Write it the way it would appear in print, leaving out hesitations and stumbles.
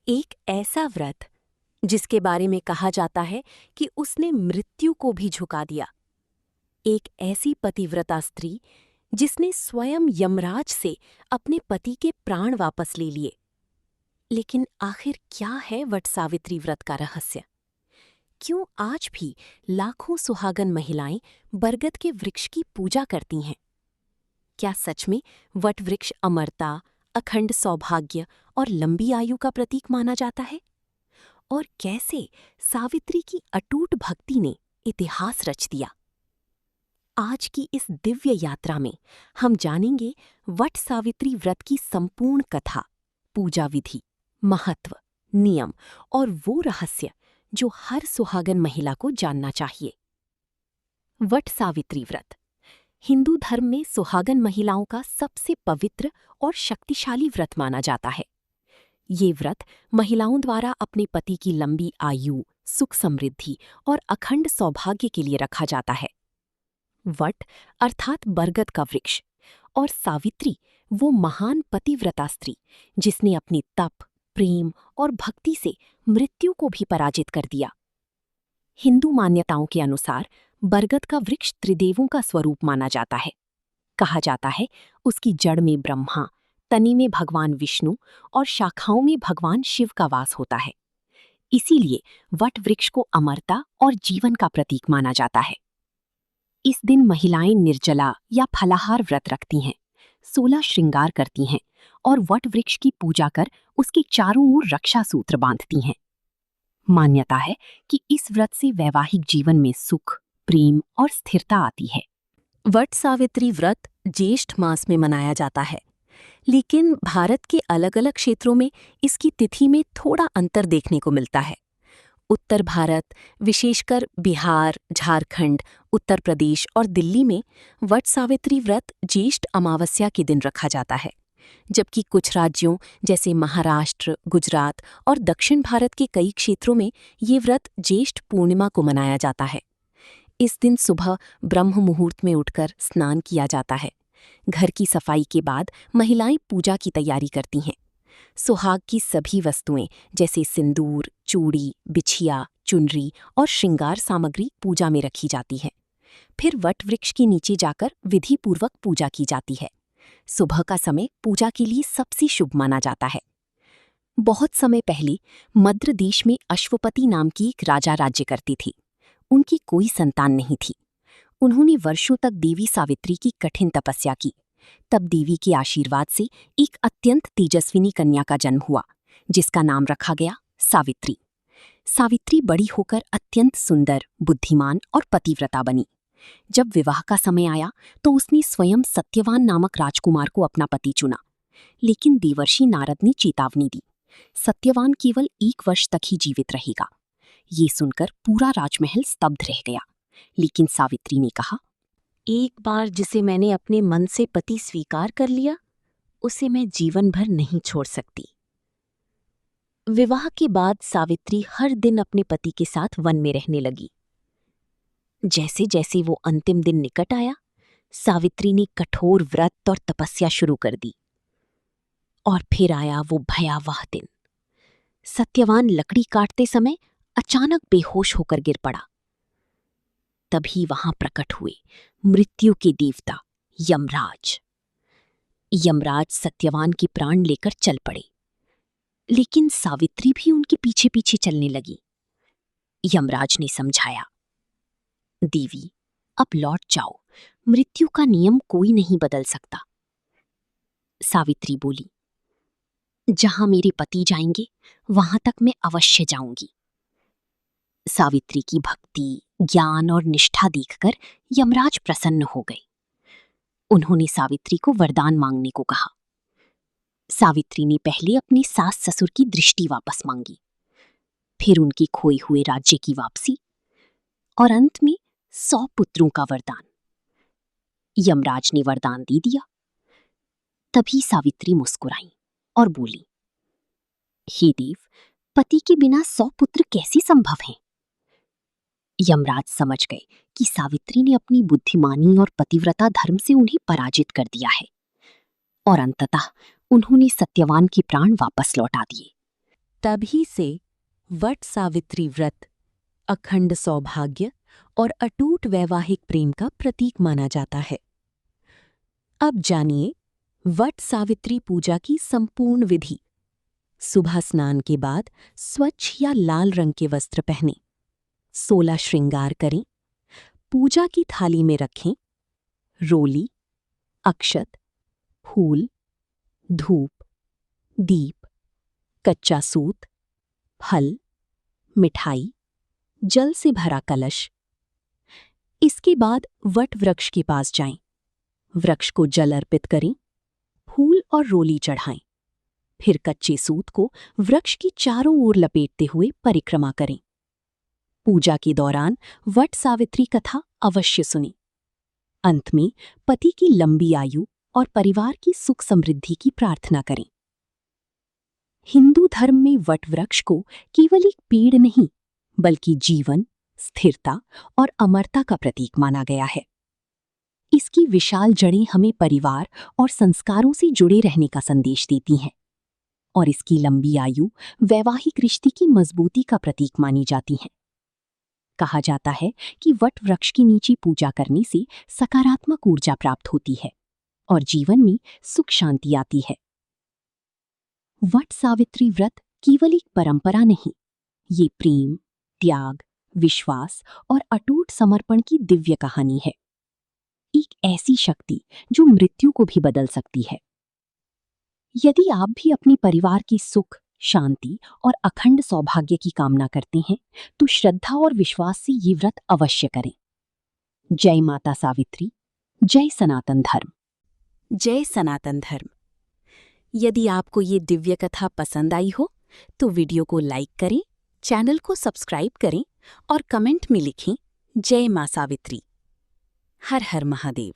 एक ऐसा व्रत जिसके बारे में कहा जाता है कि उसने मृत्यु को भी झुका दिया। एक ऐसी पतिव्रता स्त्री जिसने स्वयं यमराज से अपने पति के प्राण वापस ले लिए। लेकिन आखिर क्या है वट सावित्री व्रत का रहस्य? क्यों आज भी लाखों सुहागन महिलाएं बरगद के वृक्ष की पूजा करती हैं? क्या सच में वट वृक्ष अमरता, अखंड सौभाग्य और लंबी आयु का प्रतीक माना जाता है? और कैसे सावित्री की अटूट भक्ति ने इतिहास रच दिया? आज की इस दिव्य यात्रा में हम जानेंगे वट सावित्री व्रत की संपूर्ण कथा, पूजा विधि, महत्व, नियम और वो रहस्य जो हर सुहागन महिला को जानना चाहिए। वट सावित्री व्रत हिंदू धर्म में सुहागन महिलाओं का सबसे पवित्र और शक्तिशाली व्रत माना जाता है। ये व्रत महिलाओं द्वारा अपने पति की लंबी आयु, सुख समृद्धि और अखंड सौभाग्य के लिए रखा जाता है। वट अर्थात बरगद का वृक्ष और सावित्री वो महान पतिव्रता स्त्री जिसने अपने तप, प्रेम और भक्ति से मृत्यु को भी पराजित कर दिया। हिंदू मान्यताओं के अनुसार बरगद का वृक्ष त्रिदेवों का स्वरूप माना जाता है। कहा जाता है उसकी जड़ में ब्रह्मा, तने में भगवान विष्णु और शाखाओं में भगवान शिव का वास होता है। इसीलिए वट वृक्ष को अमरता और जीवन का प्रतीक माना जाता है। इस दिन महिलाएं निर्जला या फलाहार व्रत रखती हैं, 16 श्रृंगार करती हैं और वट वृक्ष की पूजा कर उसके चारों ओर रक्षा सूत्र बांधती हैं। मान्यता है कि इस व्रत से वैवाहिक जीवन में सुख, प्रेम और स्थिरता आती है। वट सावित्री व्रत ज्येष्ठ मास में मनाया जाता है, लेकिन भारत के अलग अलग क्षेत्रों में इसकी तिथि में थोड़ा अंतर देखने को मिलता है। उत्तर भारत, विशेषकर बिहार, झारखंड, उत्तर प्रदेश और दिल्ली में वट सावित्री व्रत ज्येष्ठ अमावस्या के दिन रखा जाता है, जबकि कुछ राज्यों जैसे महाराष्ट्र, गुजरात और दक्षिण भारत के कई क्षेत्रों में ये व्रत ज्येष्ठ पूर्णिमा को मनाया जाता है। इस दिन सुबह ब्रह्म मुहूर्त में उठकर स्नान किया जाता है। घर की सफाई के बाद महिलाएं पूजा की तैयारी करती हैं। सुहाग की सभी वस्तुएं जैसे सिंदूर, चूड़ी, बिछिया, चुनरी और श्रृंगार सामग्री पूजा में रखी जाती है। फिर वट वृक्ष के नीचे जाकर विधिपूर्वक पूजा की जाती है। सुबह का समय पूजा के लिए सबसे शुभ माना जाता है। बहुत समय पहले मद्र देश में अश्वपति नाम की एक राजा राज्य करती थी। उनकी कोई संतान नहीं थी। उन्होंने वर्षों तक देवी सावित्री की कठिन तपस्या की। तब देवी के आशीर्वाद से एक अत्यंत तेजस्विनी कन्या का जन्म हुआ, जिसका नाम रखा गया सावित्री। सावित्री बड़ी होकर अत्यंत सुंदर, बुद्धिमान और पतिव्रता बनी। जब विवाह का समय आया तो उसने स्वयं सत्यवान नामक राजकुमार को अपना पति चुना। लेकिन देवर्षि नारद ने चेतावनी दी, सत्यवान केवल 1 वर्ष तक ही जीवित रहेगा। ये सुनकर पूरा राजमहल स्तब्ध रह गया। लेकिन सावित्री ने कहा, एक बार जिसे मैंने अपने मन से पति स्वीकार कर लिया, उसे मैं जीवन भर नहीं छोड़ सकती। विवाह के बाद सावित्री हर दिन अपने पति के साथ वन में रहने लगी। जैसे जैसे वो अंतिम दिन निकट आया, सावित्री ने कठोर व्रत और तपस्या शुरू कर दी। और फिर आया वो भयावह दिन। सत्यवान लकड़ी काटते समय अचानक बेहोश होकर गिर पड़ा। तभी वहां प्रकट हुए मृत्यु के देवता यमराज। यमराज सत्यवान के प्राण लेकर चल पड़े, लेकिन सावित्री भी उनके पीछे पीछे चलने लगी। यमराज ने समझाया, देवी, अब लौट जाओ, मृत्यु का नियम कोई नहीं बदल सकता। सावित्री बोली, जहां मेरे पति जाएंगे वहां तक मैं अवश्य जाऊंगी। सावित्री की भक्ति, ज्ञान और निष्ठा देखकर यमराज प्रसन्न हो गए। उन्होंने सावित्री को वरदान मांगने को कहा। सावित्री ने पहले अपने सास ससुर की दृष्टि वापस मांगी, फिर उनके खोए हुए राज्य की वापसी और अंत में 100 पुत्रों का वरदान। यमराज ने वरदान दे दिया। तभी सावित्री मुस्कुराई और बोली, हे देव, पति के बिना 100 पुत्र कैसे संभव हैं? यमराज समझ गए कि सावित्री ने अपनी बुद्धिमानी और पतिव्रता धर्म से उन्हें पराजित कर दिया है, और अंततः उन्होंने सत्यवान के प्राण वापस लौटा दिए। तभी से वट सावित्री व्रत अखंड सौभाग्य और अटूट वैवाहिक प्रेम का प्रतीक माना जाता है। अब जानिए वट सावित्री पूजा की संपूर्ण विधि। सुबह स्नान के बाद स्वच्छ या लाल रंग के वस्त्र पहनें, 16 श्रृंगार करें, पूजा की थाली में रखें रोली, अक्षत, फूल, धूप, दीप, कच्चा सूत, फल, मिठाई, जल से भरा कलश। इसके बाद वट वृक्ष के पास जाएं, वृक्ष को जल अर्पित करें, फूल और रोली चढ़ाएं, फिर कच्चे सूत को वृक्ष की चारों ओर लपेटते हुए परिक्रमा करें। पूजा के दौरान वट सावित्री कथा अवश्य सुनें। अंत में पति की लंबी आयु और परिवार की सुख समृद्धि की प्रार्थना करें। हिंदू धर्म में वट वृक्ष को केवल एक पेड़ नहीं, बल्कि जीवन, स्थिरता और अमरता का प्रतीक माना गया है। इसकी विशाल जड़ें हमें परिवार और संस्कारों से जुड़े रहने का संदेश देती हैं, और इसकी लंबी आयु वैवाहिक रिश्ते की मजबूती का प्रतीक मानी जाती है। कहा जाता है कि वट वृक्ष के नीचे पूजा करने से सकारात्मक ऊर्जा प्राप्त होती है और जीवन में सुख शांति आती है। वट सावित्री व्रत केवल एक परंपरा नहीं, ये प्रेम, त्याग, विश्वास और अटूट समर्पण की दिव्य कहानी है। एक ऐसी शक्ति जो मृत्यु को भी बदल सकती है। यदि आप भी अपने परिवार की सुख, शांति और अखंड सौभाग्य की कामना करते हैं, तो श्रद्धा और विश्वास से ये व्रत अवश्य करें। जय माता सावित्री, जय सनातन धर्म। जय सनातन धर्म। यदि आपको ये दिव्य कथा पसंद आई हो तो वीडियो को लाइक करें, चैनल को सब्सक्राइब करें और कमेंट में लिखें जय मां सावित्री। हर हर महादेव।